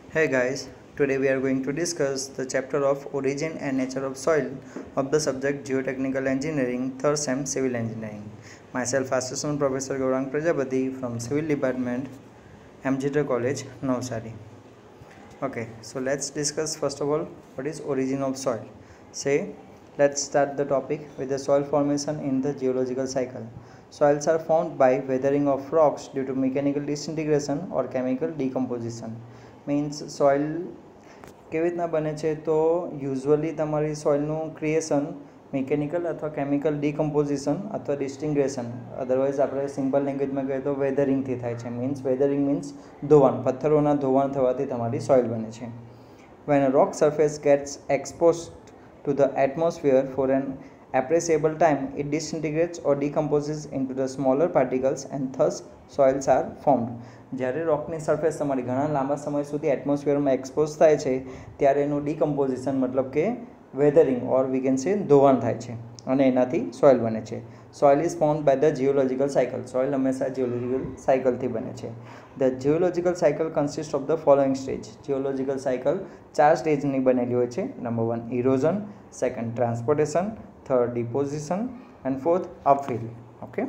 Hey guys, today we are going to discuss the chapter of Origin and Nature of Soil of the subject Geotechnical Engineering, 3rd Sem Civil Engineering. Myself, Assistant Professor Gaurang Prajapati from Civil Department, MGT College, Navsari. Okay, so let's discuss first of all what is origin of soil. Let's start the topic with the soil formation in the geological cycle. Soils are formed by weathering of rocks due to mechanical disintegration or chemical decomposition. Means soil કેવી રીતના બને છે તો usually તમારી સોઇલનું creation mechanical અથવા chemical ડિકમ્પોઝિશન અથવા ડિસ્ટિંગ્રેશન otherwise આપણે simple લેંગ્વેજમાં કહીએ તો વેધરિંગથી થાય છે. મીન્સ વેધરિંગ મીન્સ ધોવાણ, પથ્થરોના ધોવાણ થવાથી તમારી સોઇલ બને છે. When a rock surface gets exposed to the atmosphere for an appreciable time, it disintegrates or decomposes into the smaller particles and thus soils are formed. જ્યારે રોકની સરફેસ તમારી ઘણા લાંબા સમય સુધી એટમોસ્ફિયરમાં એક્સપોઝ થાય છે ત્યારે એનું ડિકમ્પોઝિશન મતલબ કે weathering or we can say ધોવાણ થાય છે અને એનાથી સોઇલ બને છે. Soil is formed by the geological cycle. Soil હંમેશા જીઓલોજિકલ સાયકલથી બને છે. The geological cycle consist of the following stage. Geological cycle 4 સ્ટેજની બનેલી હોય છે. Number 1 erosion, second transportation, third deposition and fourth upfill. Okay,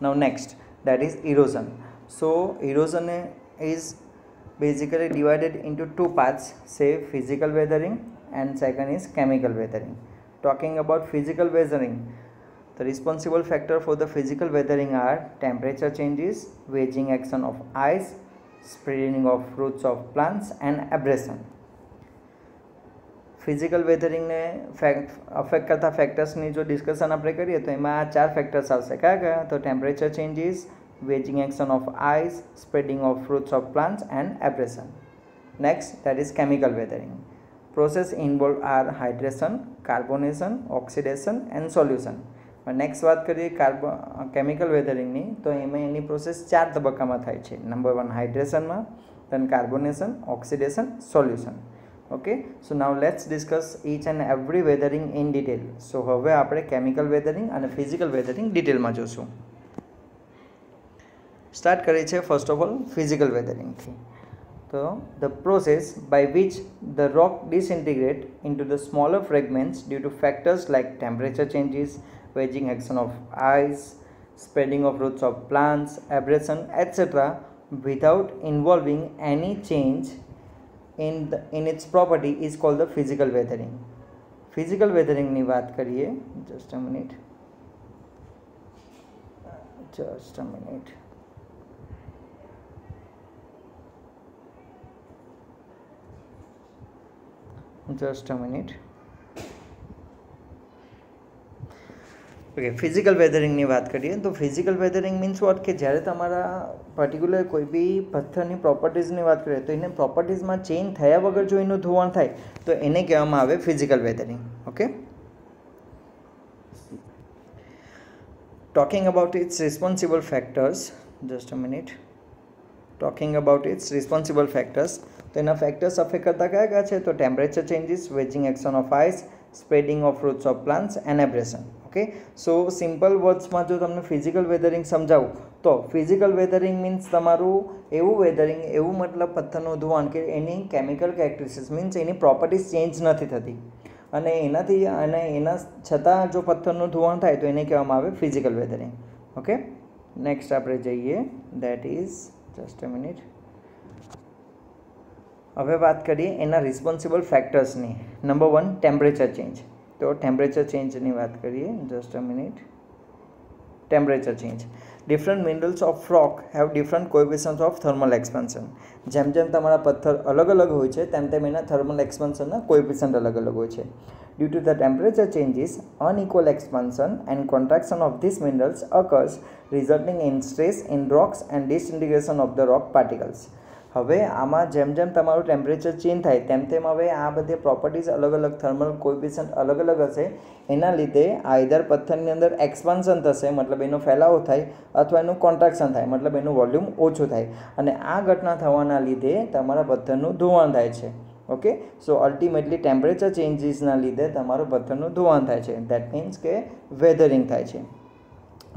now next, that is erosion. So erosion is basically divided into two parts, say physical weathering and second is chemical weathering. Talking about physical weathering, the responsible factor for the physical weathering are temperature changes, wedging action of ice, spreading of roots of plants and abrasion. Physical વેધરિંગને affect કરતા ફેક્ટર્સની જો discussion આપણે કરીએ તો એમાં 4 factors આવશે. કયા? તો temperature changes, wedging action of ice, spreading of fruits of plants and abrasion. Next, that is chemical weathering. Process involve are hydration, carbonation, oxidation and solution. Next વાત કરીએ કેમિકલ વેધરિંગની તો એમાં એની પ્રોસેસ 4 તબક્કામાં થાય છે. નંબર 1 હાઇડ્રેશનમાં, then carbonation, oxidation, solution. Okay, so now let's discuss each and every weathering in detail. So હવે આપણે કેમિકલ વેધરિંગ અને ફિઝિકલ વેધરિંગ ડિટેલમાં જોશું. સ્ટાર્ટ કરીએ છીએ ફર્સ્ટ ઓફ ઓલ ફિઝિકલ વેધરિંગથી. તો the process by which the rock disintegrate into the smaller fragments due to factors like temperature changes, wedging action of ice, spreading of roots of plants, abrasion, etc. without involving any change in its property is called the physical weathering. Physical weathering ની વાત કરીએ, just a minute. Okay, physical વેધરિંગની વાત કરીએ તો physical weathering means what કે જ્યારે તમારા પર્ટિક્યુલર કોઈ બી પથ્થરની પ્રોપર્ટીઝની વાત કરીએ તો એને પ્રોપર્ટીઝમાં ચેન્જ થયા વગર જો એનું ધોવાણ થાય તો એને કહેવામાં આવે physical weathering. Okay, talking about its responsible factors, just a minute. Talking about its responsible factors, તો એના ફેક્ટર્સ અફેક્ટ કરતા કયા છે? તો temperature changes, wedging action of ice, spreading of roots of plants and abrasion. Okay, so simple વર્ડ્સમાં જો તમને physical weathering સમજાવું તો ફિઝિકલ વેધરિંગ મીન્સ તમારું એવું વેધરિંગ, એવું મતલબ પથ્થરનું ધોવાણ કે એની કેમિકલ કેરેક્ટરિસ્ટિક્સ મીન્સ એની પ્રોપર્ટીઝ ચેન્જ નથી થતી અને એના છતાં જો પથ્થરનું ધોવાણ થાય તો એને કહેવામાં આવે ફિઝિકલ વેધરિંગ. ઓકે, નેક્સ્ટ આપણે જઈએ, that is just a minute. હવે વાત કરીએ એના રિસ્પોન્સિબલ ફેક્ટર્સની. Number 1 temperature change. તો ટેમ્પરેચર ચેન્જની વાત કરીએ, just a minute. Temperature change. Different minerals of rock have different coefficient of thermal expansion. જેમ જેમ તમારા પથ્થર અલગ અલગ હોય છે તેમ તેમ એના થર્મલ એક્સપાન્શનના કોએફિશિયન્ટ અલગ અલગ હોય છે. Due to the temperature changes, unequal expansion and contraction of these minerals occurs, resulting in stress in rocks and disintegration of the rock particles. હવે આમાં જેમ જેમ તમારું ટેમ્પરેચર ચેન્જ થાય તેમ તેમ હવે આ બધી પ્રોપર્ટીઝ અલગ અલગ, થર્મલ કોએફિશિયન્ટ અલગ અલગ હશે. એના લીધે આઈધર પથ્થરની અંદર એક્સપાન્શન થશે મતલબ એનો ફેલાવો થાય અથવા એનું કોન્ટ્રાક્શન થાય મતલબ એનું વોલ્યુમ ઓછું થાય અને આ ઘટના થવાના લીધે તમારા પથ્થરનું ધોવાણ થાય છે. ઓકે, સો અલ્ટિમેટલી ટેમ્પરેચર ચેન્જીસના લીધે તમારું પથ્થરનું ધોવાણ થાય છે. દેટ મીન્સ કે વેધરિંગ થાય છે.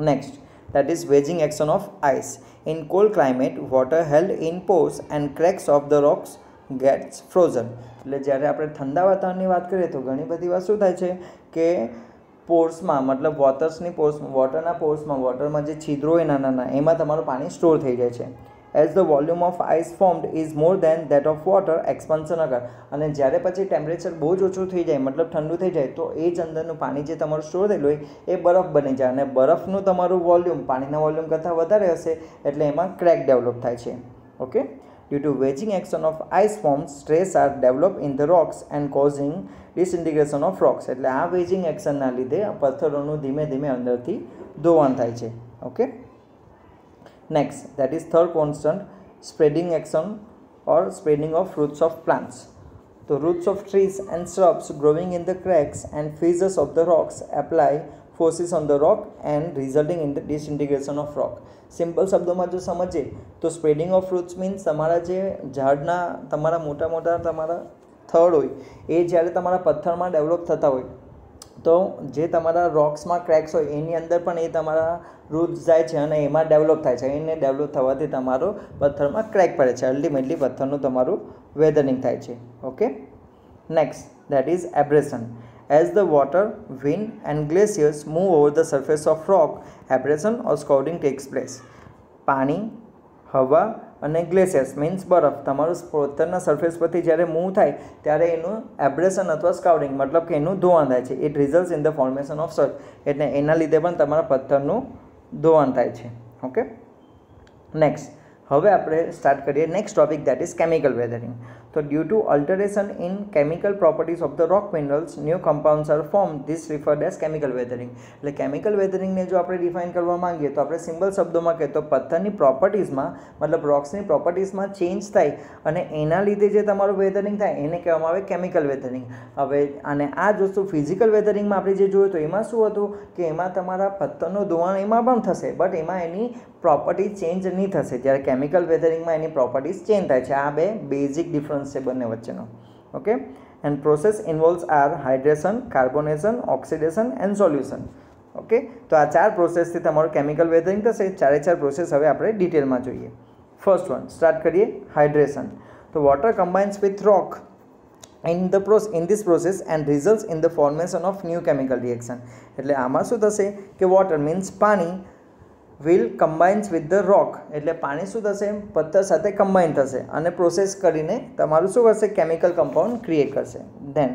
Next, that is wedging action of ice. In cold climate, water held in pores and cracks of the rocks gets frozen. એટલે જ્યારે આપણે ઠંડા વાતાવરણની વાત કરીએ તો ઘણી બધી વાર શું થાય છે કે પોર્સમાં મતલબ વોટરના પોર્સમાં વોટરમાં જે છિદ્રો હોય નાના એમાં તમારું પાણી સ્ટોર થઈ જાય છે. As the volume of ice formed is more than that of water, expansion occur. અને જ્યારે પછી ટેમ્પરેચર બહુ જ ઓછું થઈ જાય મતલબ ઠંડુ થઈ જાય તો એ જ અંદરનું પાણી જે તમારું સ્ટોર થયેલું હોય એ બરફ બની જાય અને બરફનું તમારું વોલ્યુમ પાણીના વોલ્યુમ કરતાં વધારે હશે એટલે એમાં ક્રેક ડેવલપ થાય છે. Okay, due to wedging action of ice forms, stress are developed in the rocks and causing disintegration of rocks. એટલે આ વેજિંગ એક્શનના લીધે પથ્થરોનું ધીમે ધીમે અંદરથી ધોવાણ થાય છે. Okay, next, that is third constant, spreading action or spreading of roots of plants. The roots of trees and shrubs growing in the cracks and fissures of the rocks apply forces on the rock and resulting in the disintegration of rock. Simple શબ્દોમાં જો સમજીએ તો spreading of roots means તમારા જે ઝાડના તમારા મોટા મોટા તમારા થડ હોય એ જ્યારે તમારા પથ્થરમાં ડેવલપ થતા હોય તો જે તમારા રોક્સમાં ક્રેક્સ હોય એની અંદર પણ એ તમારા રૂટ્સ જાય છે અને એમાં ડેવલપ થાય છે. એને ડેવલપ થવાથી તમારો પથ્થરમાં ક્રેક પડે છે. અલ્ટિમેટલી પથ્થરનું તમારું વેધરિંગ થાય છે. Okay, next, that is abrasion. As the water, wind and glaciers move over the surface of rock, abrasion or scouring takes place. પાણી, હવા અને ગ્લેશિયર્સ મીન્સ બરફ તમારું પથ્થરના સરફેસ પરથી જ્યારે મૂવ થાય ત્યારે એનું એબ્રેશન અથવા સ્કાઉરિંગ મતલબ કે એનું ધોવાણ થાય છે. It results in the formation of soil. એટલે એના લીધે પણ તમારા પથ્થરનું ધોવાણ થાય છે. ઓકે, નેક્સ્ટ, હવે આપણે સ્ટાર્ટ કરીએ next topic, that is chemical weathering. તો due to alteration in chemical properties of the rock minerals new compounds are form. This referred as chemical weathering. એટલે કેમિકલ વેધરિંગને જો આપણે ડિફાઇન કરવા માંગીએ તો આપણે સિમ્પલ શબ્દોમાં કહીએ તો પથ્થરની પ્રોપર્ટીઝમાં મતલબ રોક્સની પ્રોપર્ટીઝમાં ચેન્જ થાય અને એના લીધે જે તમારું વેધરિંગ થાય એને કહેવામાં આવે કેમિકલ વેધરિંગ. હવે અને આ જ વસ્તુ ફિઝિકલ વેધરિંગમાં આપણે જે જોયું તો એમાં શું હતું કે એમાં તમારા પથ્થરનું ધોવાણ એમાં પણ થશે બટ એમાં એની પ્રોપર્ટી ચેન્જ નહીં થશે. જ્યારે કેમિકલ વેધરિંગમાં એની પ્રોપર્ટીઝ ચેન્જ થાય છે. આ બે બેઝિક ડિફરન્સ છે બંને વચ્ચેનો. Okay, and process involves are hydration, carbonation, oxidation and solution. Okay, તો આ ચાર પ્રોસેસથી તમારું કેમિકલ વેધરિંગ થશે. ચારે ચાર પ્રોસેસ હવે આપણે ડિટેલમાં જોઈએ. ફર્સ્ટ વન સ્ટાર્ટ કરીએ, હાઇડ્રેશન. તો water combines with rock in this process and results in the formation of new chemical reaction. એટલે આમાં શું થશે કે વોટર મીન્સ પાણી will combines with the rock. એટલે પાણી શું થશે પથ્થર સાથે કમ્બાઇન થશે અને પ્રોસેસ કરીને તમારું શું કરશે કેમિકલ કમ્પાઉન્ડ ક્રિએટ કરશે. Than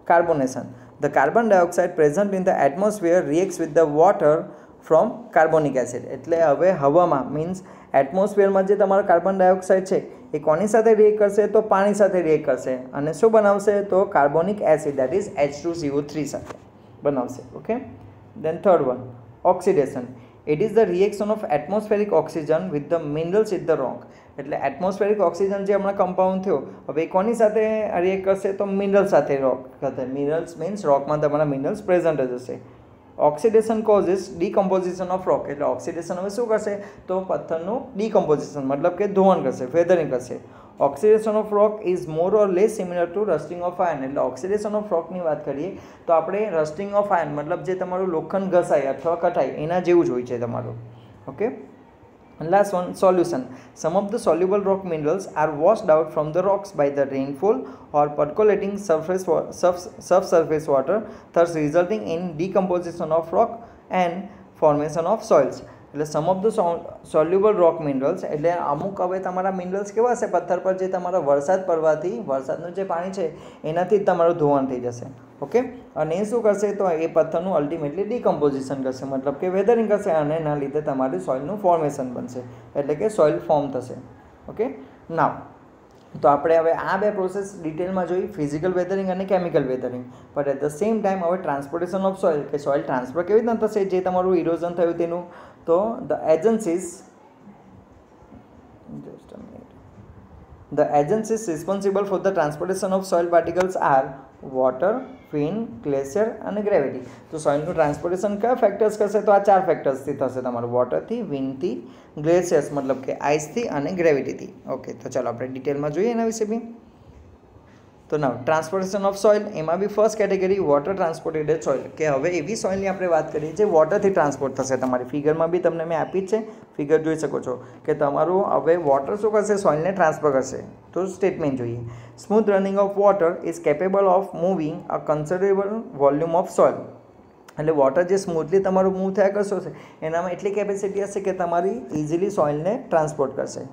carbonation. The carbon dioxide present in the atmosphere reacts with the water from carbonic acid. એટલે હવે હવામાં મીન્સ એટમોસ્ફિયરમાં જે તમારો કાર્બન ડાયોક્સાઇડ છે એ કોની સાથે રિએક્ટ કરશે તો પાણી સાથે રિએક્ટ કરશે અને શું બનાવશે તો carbonic acid that is H2CO3 સાથે બનાવશે. Okay, then third one oxidation. It is the reaction of atmospheric oxygen with the minerals in the rock. એટલે એટમોસ્ફેરિક ઓક્સિજન જે હમણાં કમ્પાઉન્ડ થયો હવે કોની સાથે રિએક્ટ કરશે તો મિનરલ સાથે રોક કરશે. મિનરલ્સ મીન્સ રોકમાં તમારા મિનરલ્સ પ્રેઝન્ટ જ હશે. ઓક્સિડેશન કોઝિસ ડીકમ્પોઝિશન ઓફ રોક. એટલે ઓક્સિડેશન હવે શું કરશે તો પથ્થરનું ડીકમ્પોઝિશન મતલબ કે ધોવાણ કરશે, ફેધરિંગ કરશે. Oxidation of rock is more or less similar to rusting of iron. એટલે ઓક્સિડેશન ઓફ રોકની વાત કરીએ તો આપણે રસ્ટિંગ ઓફ આયર્ન મતલબ જે તમારું લોખંડ ઘસાય અથવા કટાય એના જેવું જ હોય છે તમારું. Okay, last one solution. Some of the soluble rock minerals are washed out from the rocks by the rainfall or percolating subsurface water, thus resulting in decomposition of rock and formation of soils. એટલે some of the soluble rock minerals એટલે અમુક હવે તમારા minerals કેવા હશે પથ્થર પર જે તમારા વરસાદ પડવાથી વરસાદનું જે પાણી છે એનાથી જ તમારું ધોવાણ થઈ જશે. ઓકે, અને એ શું કરશે તો એ પથ્થરનું અલ્ટિમેટલી ડીકમ્પોઝિશન કરશે મતલબ કે વેધરિંગ કરશે અને એના લીધે તમારી સોઇલનું ફોર્મેશન બનશે એટલે કે સોઇલ ફોર્મ થશે. ઓકે, નાવ તો આપણે હવે આ બે પ્રોસેસ ડિટેલમાં જોઈ ફિઝિકલ વેધરિંગ અને chemical weathering. But at the same time હવે ટ્રાન્સપોર્ટેશન ઓફ સોઇલ કે સોઇલ ટ્રાન્સફર કેવી રીતના થશે જે તમારું ઇરોઝન થયું તેનું તો the agencies responsible for the transportation of soil particles are water, wind, glacier અને gravity. તો સોઇલનું ટ્રાન્સપોર્ટેશન કયા ફેક્ટર્સ કરશે તો આ ચાર ફેક્ટર્સથી થશે તમારું વોટરથી, વિન્ડથી, ગ્લેશિયર્સ મતલબ કે આઈસથી અને ગ્રેવિટીથી. ઓકે, તો ચાલો આપણે ડિટેલમાં જોઈએ એના વિશે બી. તો નાવ ટ્રાન્સપોર્ટેશન ઓફ સોઇલ, એમાં બી ફર્સ્ટ કેટેગરી વોટર ટ્રાન્સપોર્ટેડ સોઇલ, કે હવે એવી સોઇલની આપણે વાત કરીએ જે વોટરથી ટ્રાન્સપોર્ટ થશે. તમારી ફિગરમાં બી તમને મેં આપી જ છે, ફિગર જોઈ શકો છો કે તમારું હવે વોટર શું કરશે, સોઇલને ટ્રાન્સફર કરશે. તો સ્ટેટમેન્ટ જોઈએ, smooth running of water is capable of moving a considerable volume of soil. એટલે વોટર જે સ્મૂથલી તમારું મૂવ થયા કરશો છે એનામાં એટલી કેપેસિટી હશે કે તમારી ઇઝીલી સોઇલને ટ્રાન્સપોર્ટ કરશે.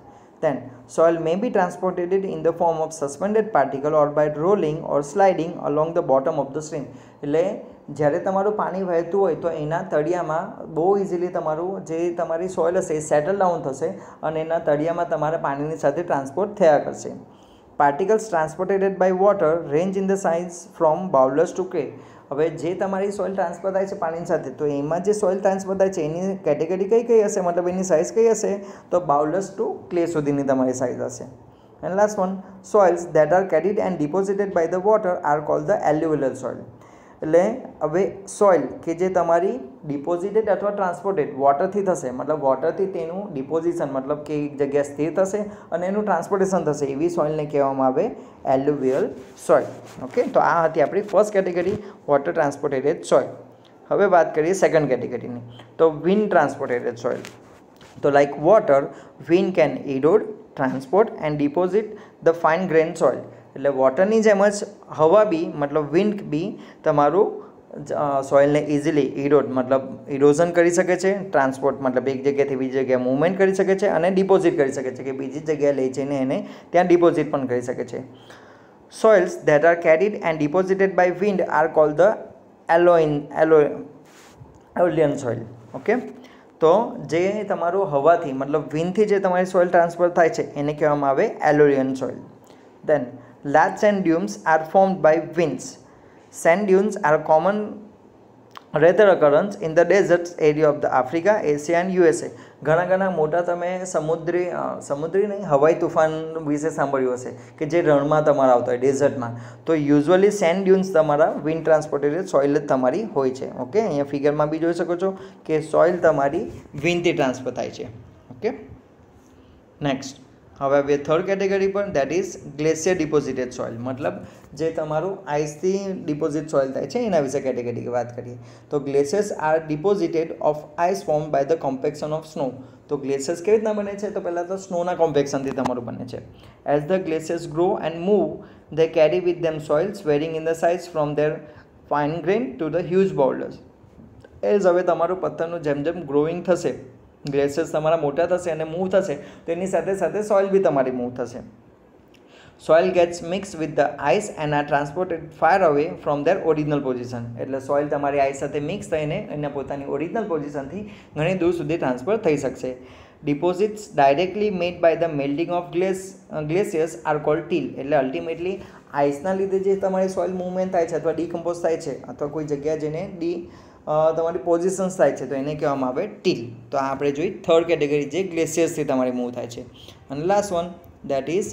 Then soil may be transported in the form of suspended particle or by rolling or sliding along the bottom of the stream. એટલે જ્યારે તમારું પાણી વહેતું હોય તો એના તળિયામાં બહુ ઇઝીલી તમારું જે તમારી સોઇલ હશે એ સેટલ ડાઉન થશે અને એના તળિયામાં તમારા પાણીની સાથે ટ્રાન્સપોર્ટ થયા કરશે. Particles transported by water range in the size from boulders to clay. હવે જે તમારી સોઇલ ટ્રાન્સફર થાય છે પાણી સાથે, તો એમાં જે સોઇલ ટ્રાન્સફર થાય છે એની કેટેગરી કઈ હશે, મતલબ એની સાઇઝ કઈ હશે, તો બાઉલર્સ ટુ ક્લે સુધીની તમારી સાઇઝ હશે. And last one, soils that are carried and deposited by the water are called the alluvial soil. એટલે હવે સોઇલ કે જે તમારી ડિપોઝિટેડ અથવા ટ્રાન્સપોર્ટેડ વોટરથી થશે, મતલબ વોટરથી તેનું ડિપોઝિશન મતલબ કે એક જગ્યાએ સ્થિર થશે અને એનું ટ્રાન્સપોર્ટેશન થશે, એવી સોઇલને કહેવામાં આવે એલ્યુવિયલ સોઇલ. ઓકે, તો આ હતી આપણી ફર્સ્ટ કેટેગરી વોટર ટ્રાન્સપોર્ટેડ સોઇલ. હવે વાત કરીએ સેકન્ડ કેટેગરીની, તો વિન્ડ ટ્રાન્સપોર્ટેડ સોઇલ. તો like water, wind can Erode, transport and deposit the fine grain soil. એટલે વોટરની જેમ જ હવા બી મતલબ વિન્ડ બી તમારું સોઇલને ઇઝીલી ઇરોડ મતલબ ઇરોઝન કરી શકે છે, ટ્રાન્સપોર્ટ મતલબ એક જગ્યાએથી બીજી જગ્યાએ મૂવમેન્ટ કરી શકે છે અને ડિપોઝિટ કરી શકે છે કે બીજી જગ્યાએ લઈ જઈને એને ત્યાં ડિપોઝિટ પણ કરી શકે છે. Soils that are carried and deposited by wind are called the aeolian soil. Okay, તો જે તમારું હવાથી મતલબ વિન્ડથી જે તમારી સોઇલ ટ્રાન્સફર થાય છે એને કહેવામાં આવે alien soil. Then large sand dunes are formed by winds. Sand dunes are common rather occurrence in the deserts area of the Africa, Asia and USA. ઘણા મોટા તમે સમુદ્રી નહીં હવાઈ તુફાન વિશે સાંભળ્યું હશે કે જે રણમાં તમારા આવતા હોય ડેઝર્ટમાં, તો યુઝ્યુઅલી સેન્ડ ડ્યુન્સ તમારા વિન્ડ ટ્રાન્સપોર્ટેડ સોઇલ જ તમારી હોય છે. ઓકે, અહીંયા ફિગરમાં બી જોઈ શકો છો કે સોઇલ તમારી વિન્ડથી ટ્રાન્સફર થાય છે. ઓકે, નેક્સ્ટ હવે હવે થર્ડ કેટેગરી પર, દેટ ઇઝ ગ્લેશિયર ડિપોઝિટેડ સોઇલ. મતલબ જે તમારું આઈસથી ડિપોઝિટ સોઇલ થાય છે એના વિશે કેટેગરી વાત કરીએ તો glaciers are deposited of ice form by the compaction of snow. તો ગ્લેશિયર્સ કેવી રીતના બને છે, તો પહેલાં તો સ્નોના કોમ્પેક્શનથી તમારું બને છે. As the glaciers grow and move they carry with them soils varying in the size from their fine grain to the huge boulders. As હવે તમારું પથ્થરનું જેમ જેમ ગ્રોઈંગ થશે, ગ્લેશિયર્સ તમારા મોટા થશે અને મૂવ થશે તો એની સાથે સાથે સોઇલ બી તમારી મૂવ થશે. Soil gets mix with the ice and are transported far away from their original position. એટલે સોઇલ તમારી આઈસ સાથે મિક્સ થઈને એના પોતાની ઓરિજિનલ પોઝિશનથી ઘણી દૂર સુધી ટ્રાન્સફર થઈ શકશે. Deposits directly made by the melting of glaciers are called till. એટલે અલ્ટિમેટલી આઈસના લીધે જે તમારી સોઇલ મૂવમેન્ટ થાય છે અથવા ડીકમ્પોઝ થાય છે અથવા કોઈ જગ્યાએ જેને તમારી પોઝિશન્સ થાય છે તો એને કહેવામાં આવે ટીલ. તો આ આપણે જોઈ થર્ડ કેટેગરી જે ગ્લેશિયર્સથી તમારી મૂવ થાય છે. અને last one that is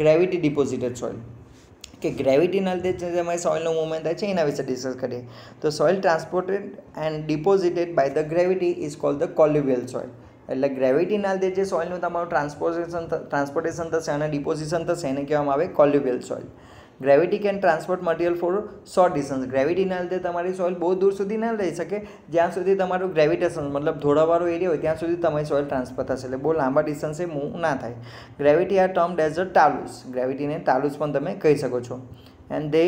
gravity ડિપોઝિટેડ soil. કે ગ્રેવિટીના લીધે જે તમારી સોઇલનું મૂવમેન્ટ થાય છે એના વિશે ડિસ્કસ કરીએ તો soil transported and deposited by the gravity is called the colluvial soil. એટલે ગ્રેવિટીના લીધે જે સોઇલનું તમારું ટ્રાન્સપોર્ટેશન થશે અને ડિપોઝિશન થશે એને કહેવામાં આવે colluvial soil. Gravity can transport material for short distance. ગ્રેવિટીના લીધે તમારી સોઇલ બહુ દૂર સુધી ના લઈ શકે, જ્યાં સુધી તમારું ગ્રેવિટેશન મતલબ ધોળાવાળો એરિયા હોય ત્યાં સુધી તમારી સોઇલ ટ્રાન્સફર થશે, એટલે બહુ લાંબા ડિસ્ટન્સે મૂવ ના થાય. Gravity are termed as a talus. ગ્રેવિટીને ટાલુસ પણ તમે કહી શકો છો. And they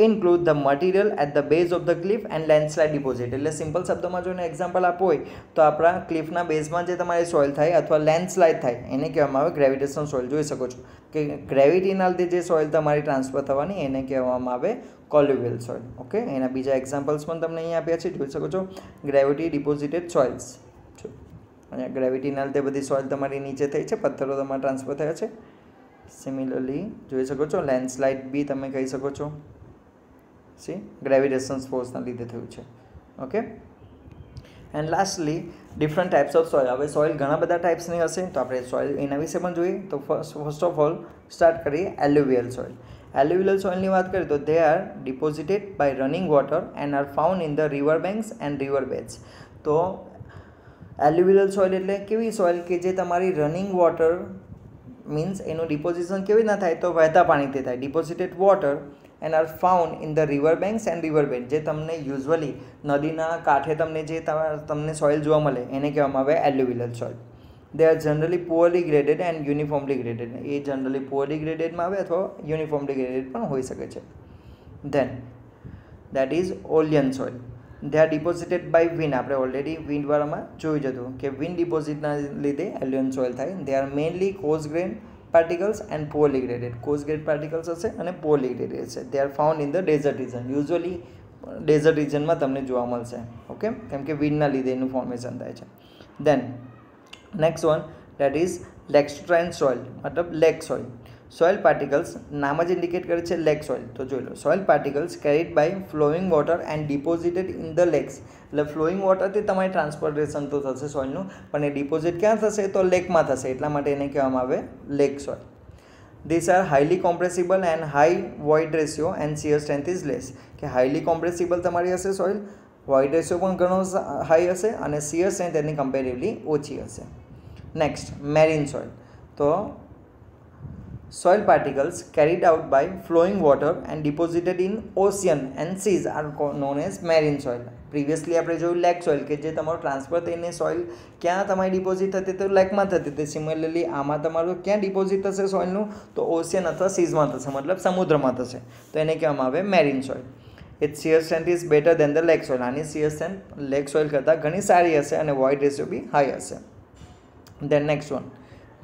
include the material at the base of the cliff and landslide deposit. એટલે સિમ્પલ શબ્દોમાં જોઈને એક્ઝામ્પલ આપવું હોય તો આપણા ક્લિફના બેઝમાં જે તમારી સોઇલ થાય અથવા લેન્ડસ્લાઇડ થાય એને કહેવામાં આવે ગ્રેવિટેશન સોઇલ. જોઈ શકો છો કે ગ્રેવિટીના લીધે જે સોઇલ તમારી ટ્રાન્સફર થવાની એને કહેવામાં આવે કોલ્યુવિયલ સોઇલ. ઓકે, એના બીજા એક્ઝામ્પલ્સ પણ તમને અહીંયા આપ્યા છે, જોઈ શકો છો. ગ્રેવિટી ડિપોઝિટેડ સોઇલ્સ, અહીંયા ગ્રેવિટીના લીધે બધી સોઇલ તમારી નીચે થઈ છે, પથ્થરો તમારા ટ્રાન્સફર થયા છે. સિમિલરલી જોઈ શકો છો લેન્ડસ્લાઇડ બી તમે કહી શકો છો, સી ગ્રેવિટેશન ફોર્સના લીધે થયું છે. Okay, and lastly different types of soil. હવે સોઇલ ઘણા બધા ટાઈપ્સની હશે તો આપણે સોઇલ એના વિશે પણ જોઈએ. તો ફર્સ્ટ ઓફ ઓલ સ્ટાર્ટ કરીએ એલ્યુવિયલ સોઇલ. એલ્યુવિયલ સોઇલની વાત કરીએ તો they are deposited by running water and are found in the river banks and river beds. તો એલ્યુવિયલ સોઇલ એટલે કેવી સોઇલ કે જે તમારી રનિંગ વોટર मीन्स एनु डिपोजिशन केवी ना थाय तो वहेता पाणीथी थाय। Deposited water and are found in the river banks and river bed जे तमने यूजुअली नदीना कांठे तमने सॉइल जोवा मळे एने कहेवामां आवे alluvial soil. They are generally poorly graded and uniformly graded. ये जनरली पुअरली ग्रेडेड में आवे अथवा युनिफॉर्मली ग्रेडेड पण होई शके छे। Then that is olean soil. They are deposited by wind. આપણે ઓલરેડી વિન્ડ વાળામાં જોઈ જતું કે વિન્ડ ડિપોઝિટના લીધે એલિયન સોઇલ થાય. They are mainly coarse grain particles and poorly graded. Coarse grade particles હશે અને પોઅરલી ગ્રેડેડ હશે. They are found in the desert region. Usually desert રિજનમાં તમને જોવા મળશે. ઓકે, કેમ કે વિન્ડના લીધે એનું ફોર્મેશન થાય છે. Then next one that is lacustrine soil, મતલબ લેક સોઇલ. સોઇલ પાર્ટિકલ્સ નામ જ ઇન્ડિકેટ કરે છે લેક સોઇલ. તો જોઈ લો, soil particles carried by flowing water and deposited in the lakes. એટલે ફ્લોઈંગ વોટરથી તમારી ટ્રાન્સપોર્ટેશન તો થશે સોઇલનું, પણ એ ડિપોઝિટ ક્યાં થશે? તો લેકમાં થશે. એટલા માટે એને કહેવામાં આવે lake soil. These are highly compressible and high void ratio and shear strength is less. કે હાઈલી કોમ્પ્રેસિબલ તમારી હશે સોઇલ, વોઇડ રેશિયો પણ ઘણો હાઈ હશે અને શિયર સ્ટ્રેન્થ એની કમ્પેરેટિવલી ઓછી હશે. Next marine soil. તો soil particles carried out by flowing water and deposited in ocean and seas are known as marine soil. Previously આપણે જોયું લેક સોઇલ કે જે તમારું ટ્રાન્સફર થઈને સોઇલ ક્યાં તમારી ડિપોઝિટ થતી તો લેકમાં થતી હતી. સિમિલરલી આમાં તમારું ક્યાં ડિપોઝિટ થશે સોઇલનું? તો ઓશિયન અથવા સીઝમાં થશે, મતલબ સમુદ્રમાં થશે. તો એને કહેવામાં આવે marine soil. Its shear strength is better than the lake soil. આની શિયર સ્ટ્રેન્થ લેક સોઇલ કરતાં ઘણી સારી હશે અને વોઇડ રેશિયો બી હાઈ હશે. Then next one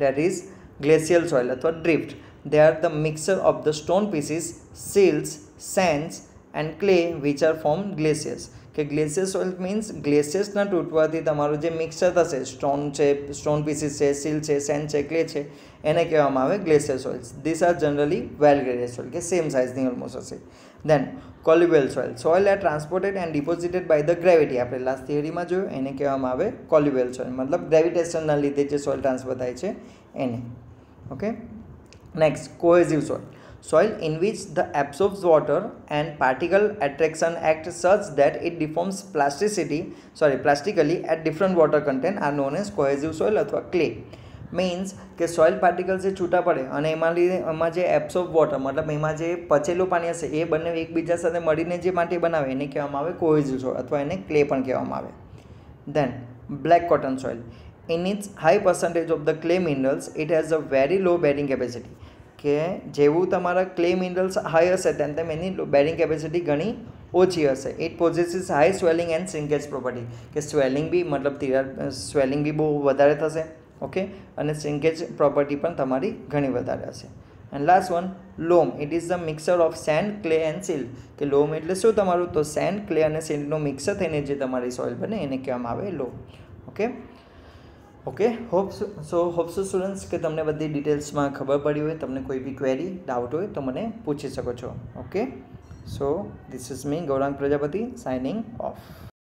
that is glacial soil अथवा drift. They are the mixture of the stone pieces, silts, sands and clay which are formed glaciers. કે glacier soil means ગ્લેશિયર્સના તૂટવાથી તમારું જે મિક્સચર થશે, stone છે, સ્ટોન પીસીસ છે, silt છે, સેન્ડ છે, ક્લે છે, એને કહેવામાં આવે glacier soils. These are generally well graded soil કે સેમ સાઇઝની ઓલમોસ્ટ હશે. Then colluvial soil. Soil are transported and deposited by the gravity. આપણે લાસ્ટ થિયરીમાં જોયું, એને કહેવામાં આવે કોલ્યુવિયલ સોઇલ, મતલબ ગ્રેવિટેશનના લીધે જે સોઇલ ટ્રાન્સફર થાય છે એને. Okay, next cohesive soil. Soil in which the absorbs water and particle attraction act such that it deforms plastically at different water content are known as cohesive soil अथवा clay. Means કે soil particles જે છૂટા પડે અને એમાં જે absorb water, મતલબ એમાં જે પચેલું પાણી હશે એ બંને એકબીજા સાથે મળીને જે માટી બનાવે એને કહેવામાં આવે કોહેઝિવ સોઇલ અથવા એને ક્લે પણ કહેવામાં આવે. Then black cotton soil. In its high percentage of the clay minerals, it has a very low bearing capacity. કે જેવું તમારા ક્લે મિનરલ્સ હાઈ હશે તેમ એની બેરિંગ કેપેસિટી ઘણી ઓછી હશે. It possesses high swelling and shrinkage property. કે swelling બી મતલબ સ્વેલિંગ બી બહુ વધારે થશે. ઓકે, અને શ્રિંકેજ પ્રોપર્ટી પણ તમારી ઘણી વધારે હશે. And last one loam. It is the mixer of sand, clay and silt. કે લોમ એટલે શું તમારું? તો સેન્ડ, ક્લે અને સિલ્ટનું મિક્સર થઈને જે તમારી સોઇલ બને એને કહેવામાં આવે લોમ. ઓકે, હોપ સો સ્ટુડન્ટ્સ કે તમને બધી ડિટેલ્સમાં ખબર પડી હોય. તમને કોઈ બી ક્વેરી, ડાઉટ હોય તો મને પૂછી શકો છો. Okay, so this is me Gaurang Prajapati signing of.